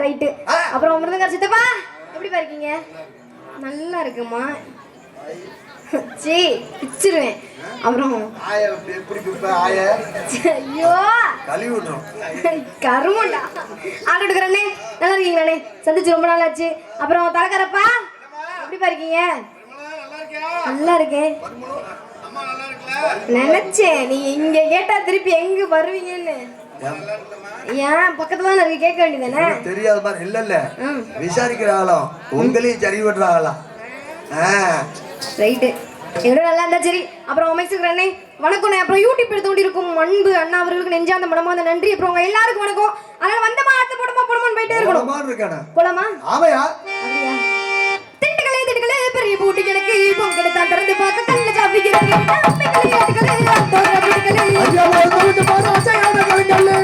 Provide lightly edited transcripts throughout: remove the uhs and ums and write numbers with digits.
Right. அப்புறம் மிருதங்க சித்தப்பா எப்படி இருக்கீங்க? நல்லா இருக்குமா? சீ பிச்சிருவேன். அப்புறம் ஐயோ கருமண்டா ஆட்டுக்கிறண்ணே நல்லா இருக்கீங்களாண்ணே? சந்திச்சு ரொம்ப நாள் ஆச்சு. அப்புறம் தலைக்கரப்பா எப்படி இருக்கீங்க? நல்லா இருக்கேன். நினைச்சேன் நீங்க இங்க கேட்டா திருப்பி எங்க வருவீங்கன்னு. ஏன் பக்கத்துல தான் இருக்கு, கேட்க வேண்டியதானே? தெரியாத மாதிரி இல்ல இல்ல விசாரிக்கிற ஆளும் உங்களையும் சரி பண்ற ஆளாம். ரைட்டு எவ்வளோ நல்லா இருந்தா சரி. அப்புறம் அமைச்சுக்கிறேன் அண்ணே வணக்கம். அப்புறம் யூடியூப் எடுத்து இருக்கும் அன்பு அண்ணா அவர்களுக்கு நெஞ்சாந்த மனமாந்த நன்றி. அப்புறம் உங்க எல்லாருக்கும் வணக்கம். அதனால வந்தமா அடுத்த போடமான்னு போயிட்டே இருக்கணும். போலாமா? ஆமையா அப்படியா? திண்டுகளே பெரிய பூட்டி எனக்கு பொங்கலை தான் திறந்து பார்க்க கல்ல சாப்பிக்கிறேன்.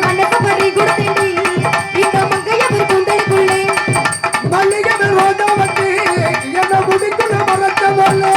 அன்னைக்கு பறி கொடுத்தேன் இந்த மங்கைய ஒரு குந்தலுக்குள்ளே மல்லிகை வந்து என்ன முடிக்கல மறக்கவல்ல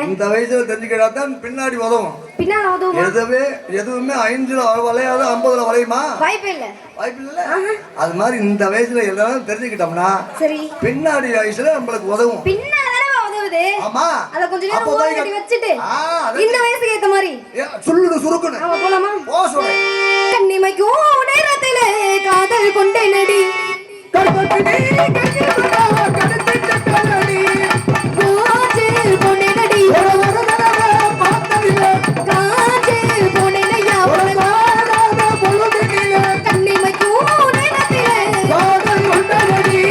இந்த வயசுல தெரிஞ்சுக்கிட்டா தான் பின்னாடி உதவும். பின்னால உதவுமா? எதுவுமே 5ல வளையாது 50ல வளையுமா? வாய்ப்பே இல்ல. வாய்ப்பு இல்ல. அது மாதிரி இந்த வயசுல எல்லாரும் தெரிஞ்சுக்கிட்டோம்னா சரி பின்னாடி வயசுல நம்மளுக்கு உதவும். பின்னால தானே உதவுது. ஆமா அத கொஞ்ச நேரம் ஓர கட்டி வச்சிட்டு இந்த வயசுக்கு ஏத்த மாதிரி சுள்ளுடு சுருக்குன்னு நாம போலாமா? போ சொல்றேன். கண்ணிமைக்கும் நேரத்திலே காதல் கொண்டேனடி கண்பட்டினி கண்ணிமைக்கா கடத்திட்ட கலடி காஜே போனேனடி ஒரு தடவை பார்த்ததில்லை காஜே போனேனையா ஒரு தடவை பொழுதினிலே கண்ணிமைக்கும் நேரத்திலே காதல் கொண்டேனடி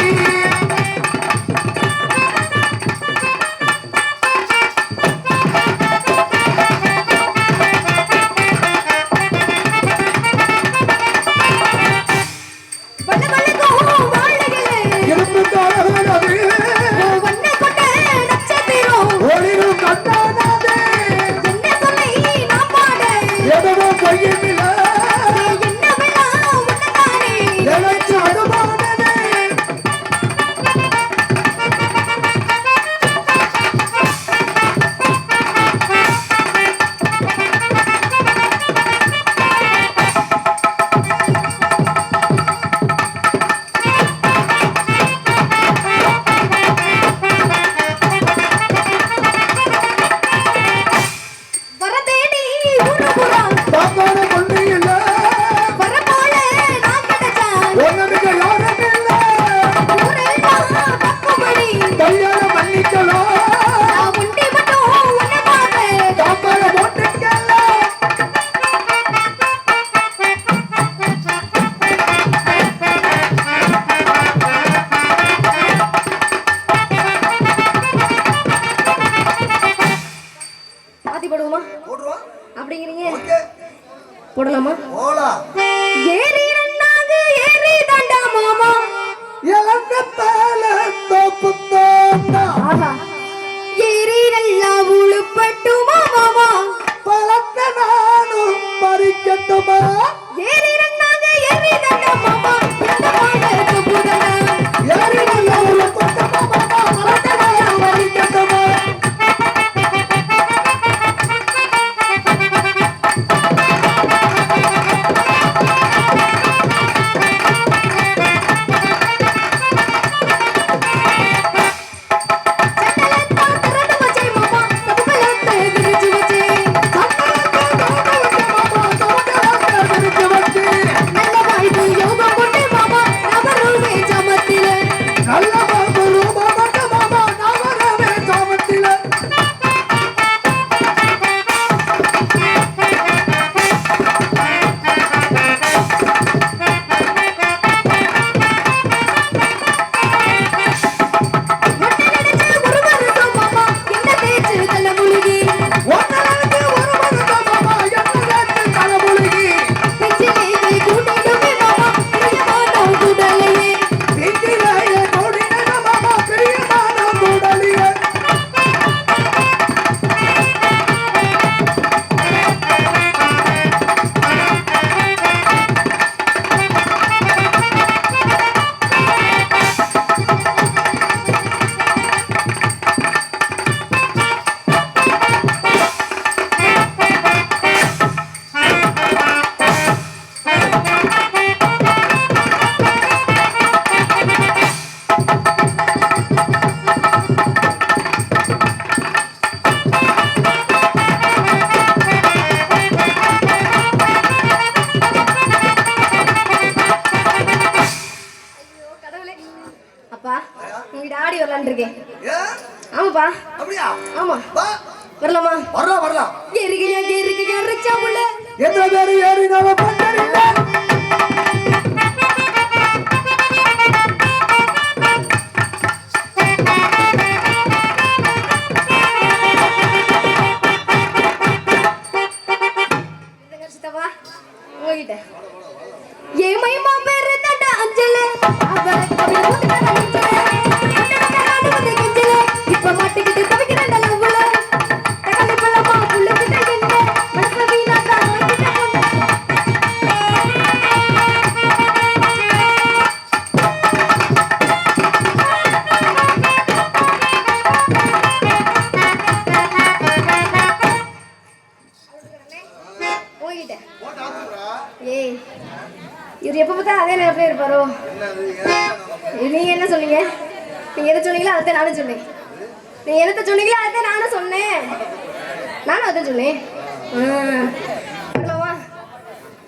போடலாமா? போலாம். ஏறி ரெண்டாங்க ஏறி தண்டா மாமா எலங்கத்தால தோப்பு தோண்டா ஆஹா ஏறி நல்லா உளுப்பட்டுமா மாமா பழத்த நானும் பறிக்கட்டுமா ஏறி ரெண்டாங்க ஏறி தண்டா மாமா இந்த பாடலுக்கு புதனா ஏறி நல்லா உளுப்பட்டுமா மாமா பழத்த நானும் பறிக்கட்டுமா ஆமாப்பா அப்படியா ஆமா வா வரலாமா வரலாம் ஏறுகையா ரிச்சா புள்ள எந்த பேரு ஏறி நாம பண்றீங்க சித்தப்பா உங்ககிட்ட ஏமைமா பேரு தட்ட அஞ்சல அவ கவி ஊத்துற அஞ்சல இப்ப மாட்டிக்கிட்டு தவிக்கிறேன் லவ்ல தகலி பள்ளமா புள்ள கிட்ட என்ன மனச வீணாக்கா ஏய் இவர் எப்ப பார்த்தா அதே நேரத்துல இருப்பாரோ? நீங்க என்ன சொன்னீங்க? நீங்க எதை சொன்னீங்களோ அதை நானும் சொன்னேன். நீங்க எதை சொன்னீங்களோ அதை நானும் சொன்னேன். நானும் அதை சொன்னேன். போலாமா?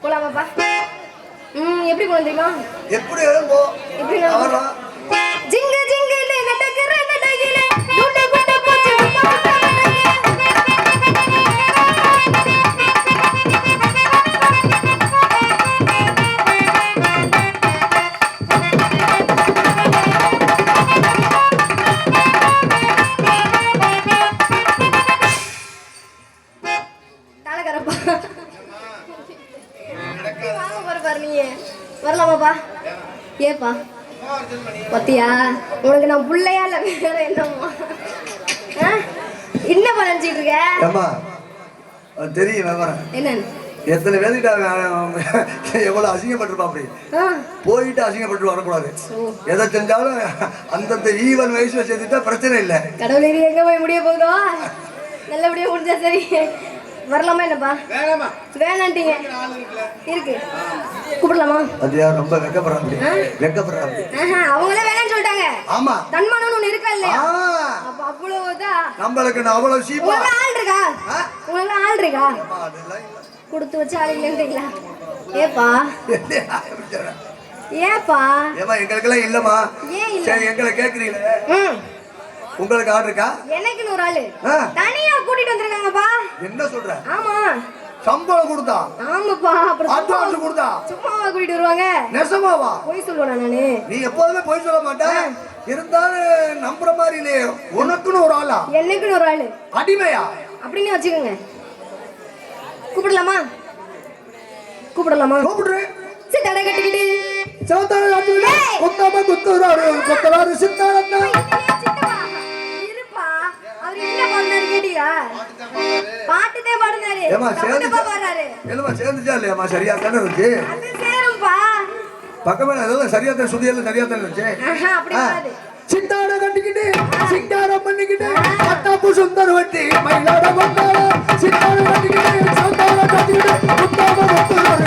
போலாமாப்பா? எப்படி போகணும் தெரியுமா? எப்படி எழும்போ எப்படி ஜிங்கு ஜிங்கு நடக்கிற நடையிலே குண்டு குண்டு பூச்சி தலைகரப்பா வாங்க பாரு நீ வரலாமாப்பா? ஏப்பா பத்தியா உனக்கு நான் பிள்ளையா இல்ல வேற என்னம்மா? என்னப்பா நினைச்சிட்டு இருக்க? ஏம்மா தெரியும் விவரம் என்னன்னு எத்தனை பேர்கிட்ட எவ்வளவு அசிங்கப்பட்டிருப்பா. அப்படி போயிட்டு அசிங்கப்பட்டு வரக்கூடாது. எதை செஞ்சாலும் அந்தந்த ஈவன் வயசுல சேர்த்துட்டா பிரச்சனை இல்லை. கடவுளே எங்க போய் முடிய போகுதோ நல்லபடியா முடிஞ்சா சரி. வரலாமா என்னப்பா? வேணான்ட்டீங்க. இருக்கு கூப்பிடலாமா? அதியா ரொம்ப வெக்கப்படுறாங்க. அவங்களே வேணாம்னு சொல்லிட்டாங்க. ஆமா தன்மானம் ஒண்ணு இருக்கா இல்லையா? அப்ப அவ்வளவுதான் நம்மளுக்கு அவ்வளவு சீப்பா. உங்களுக்கு ஆள் இருக்கா? உங்களுக்கு ஆள் இருக்கா? கொடுத்து வச்சு ஆள் இல்லைன்றீங்களா? ஏப்பா ஏப்பா எங்களுக்கெல்லாம் இல்லம்மா. ஏன் இல்ல? சரி எங்களை கேக்குறீங்களே உங்களுக்கு ஆள் இருக்கா? எனக்குன்னு ஒரு ஆளு தனியா கூட்டிட்டு வந்திருக்காங்கப்பா. என்ன சொல்ற? ஆமா சம்பளம் கொடுத்தா? ஆமாப்பா. அப்புறம் அட்வான்ஸ் கொடுத்தா? சும்மாவா கூட்டிட்டு வருவாங்க? நெசமாவா? போய் சொல்லுவேனா நானு? நீ எப்போதுமே போய் சொல்ல மாட்டேன். இருந்தாலும் நம்புற மாதிரி இல்லையே. உனக்குன்னு ஒரு ஆளா? எனக்குன்னு ஒரு ஆளு அடிமையா அப்படின்னு வச்சுக்கோங்க. கூப்பிடலாமா? கூப்பிடலாமா? கூப்பிடுறேன். சித்தாட கட்டிக்கிட்டு சோத்தான கட்டிக்கிட்டு கொத்தாம குத்துறாரு கொத்தலாரு சித்தாடா. இருப்பா அவர் என்ன பண்ணாரு கேட்டீங்களா? பாட்டுதே பாடுனாரு. ஏமா சேர்ந்து பாடுறாரு. என்னமா சேர்ந்துச்சா இல்லையாமா? சரியா தானே இருந்துச்சு. அது சேரும்பா. பக்கமே அதெல்லாம் சரியா தான் சுதியெல்லாம் சரியா தானே இருந்துச்சு. அப்படி வராது. சித்தாட கட்டிக்கிட்டு சிங்காரம் பண்ணிக்கிட்டு அட்டாப்பு சுந்தர் வட்டி மயிலாட வந்தாரா. சித்தாட கட்டிக்கிட்டு சந்தான கட்டிக்கிட்டு குத்தாம குத்துறாரு.